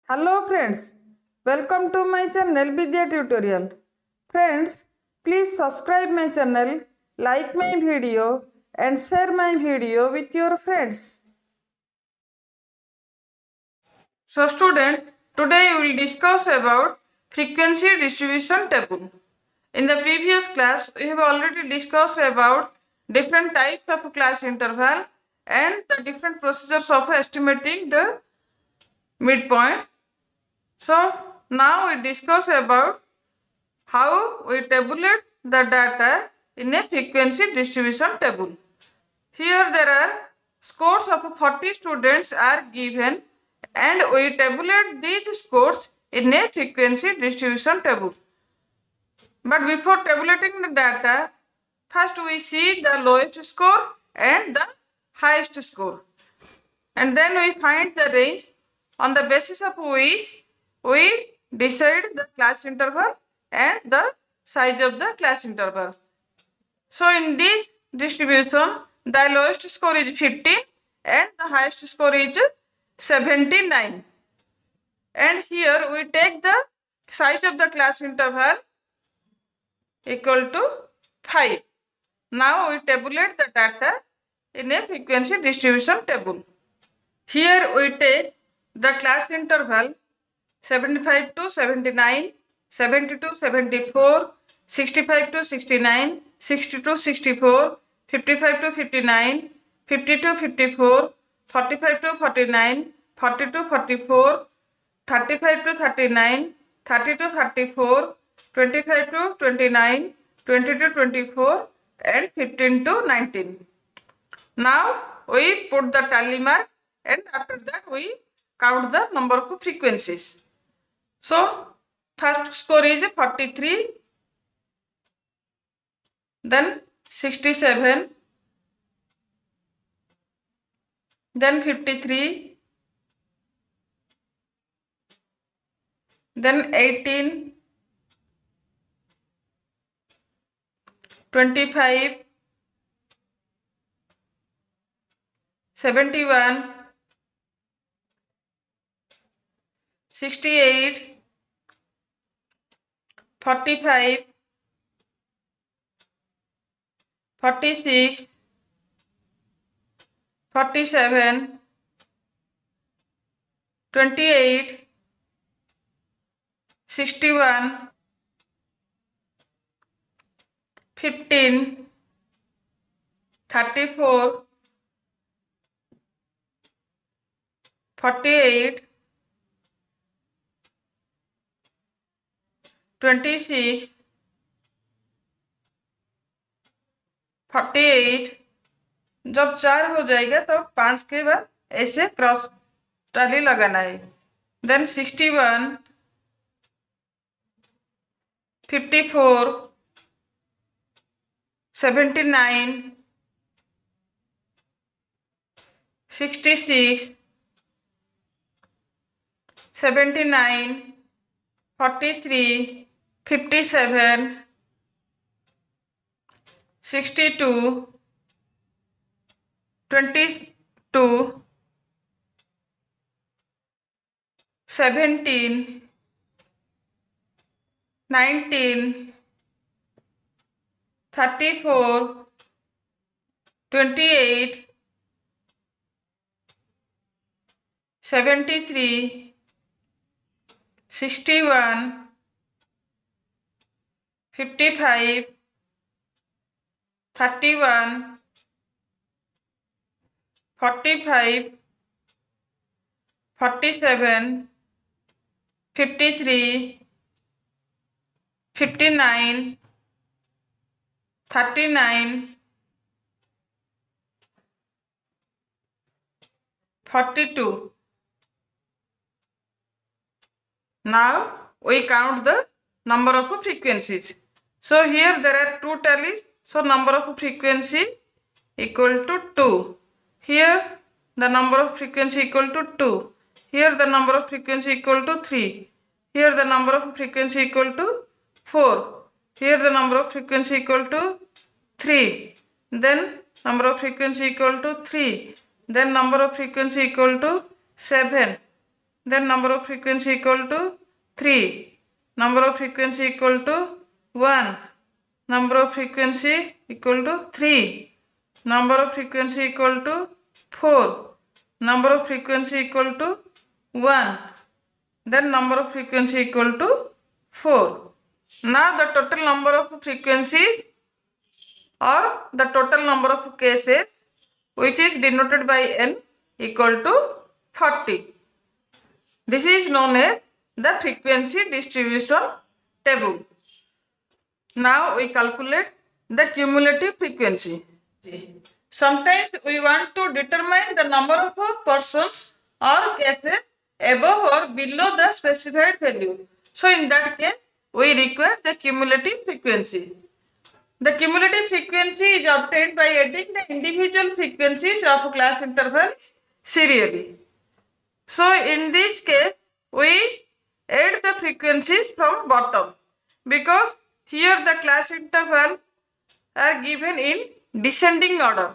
Hello friends, welcome to my channel Vidya tutorial. Friends, please subscribe my channel, like my video and share my video with your friends. So students, today we will discuss about frequency distribution table. In the previous class, we have already discussed about different types of class interval and the different procedures of estimating the midpoint. So now we discuss about how we tabulate the data in a frequency distribution table. Here there are scores of 40 students are given and we tabulate these scores in a frequency distribution table. But before tabulating the data, first we see the lowest score and the highest score. And then we find the range on the basis of which we decide the class interval and the size of the class interval. So in this distribution, the lowest score is 15 and the highest score is 79. And here we take the size of the class interval equal to 5. Now we tabulate the data in a frequency distribution table. Here we take the class interval 75 to 79, 70 to 74, 65 to 69, 60 to 64, 55 to 59, 50 to 54, 45 to 49, 40 to 44, 35 to 39, 30 to 34, 25 to 29, 20 to 24 and 15 to 19. Now we put the tally mark and after that we count the number of frequencies. So first score is 43, then 67, then 53, then 18, 25, 71, 68, 45, 46, 47, 28, 61, 15, 34, 48, 26, 48. जब 4 हो जाएगा तो 5 के बाद ऐसे cross टाली लगाना है. Then 61, 54, 79, 66, 79, 43, 57, 62, 22, 17, 19, 34, 28, 73, 61, 55, 31, 45, 47, 53, 59, 39, 42. Now we count the number of frequencies. So here there are 2 tallies. So number of frequency equal to 2. Here the number of frequency equal to 2. Here the number of frequency equal to 3. Here the number of frequency equal to 4. Here the number of frequency equal to 3. Then number of frequency equal to 3. Then number of frequency equal to 7. then number of frequency equal to 3, number of frequency equal to 1, number of frequency equal to 3, number of frequency equal to 4, number of frequency equal to 1, then number of frequency equal to 4. Now the total number of frequencies or the total number of cases which is denoted by n equal to 40. This is known as the frequency distribution table. Now we calculate the cumulative frequency. Sometimes we want to determine the number of persons or cases above or below the specified value. So in that case, we require the cumulative frequency. The cumulative frequency is obtained by adding the individual frequencies of class intervals serially. So in this case, we add the frequencies from bottom because here the class intervals are given in descending order.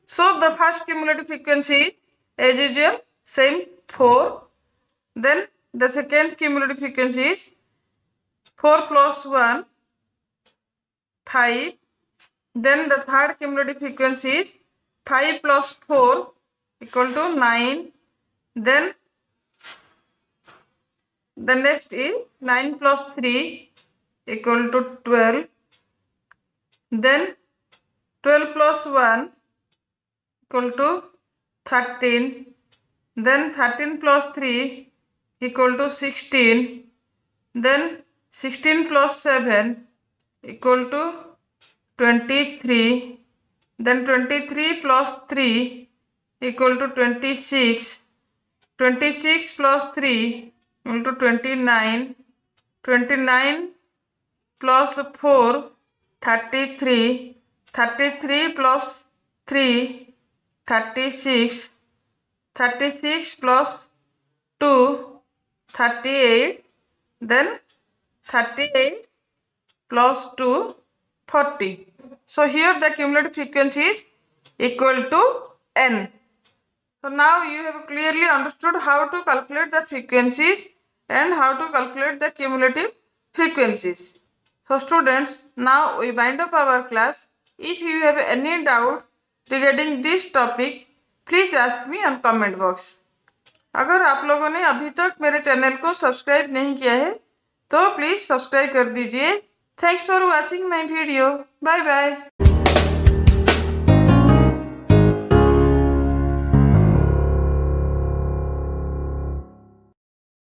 So the first cumulative frequency is as usual same 4. Then the second cumulative frequency is 4 plus 1, 5. Then the third cumulative frequency is 5 plus 4 equal to 9. Then the next is 9 plus 3 equal to 12. Then 12 plus 1 equal to 13. Then 13 plus 3 equal to 16. Then 16 plus 7 equal to 23. Then 23 plus 3 equal to 26. 26 plus 3 equal to 29. 29 plus 4 33. 33 plus 3 36. 36 plus 2 38. Then 38 plus 2 40. So here the cumulative frequency is equal to n. So now you have clearly understood how to calculate the frequencies and how to calculate the cumulative frequencies. So students, now we wind up our class. If you have any doubt regarding this topic, please ask me on comment box. अगर आप लोगों ने अभी तक मेरे channel को subscribe नहीं किया है तो प्लीज़ सब्सक्राइब कर दीजिए। Thanks for watching my video. Bye bye.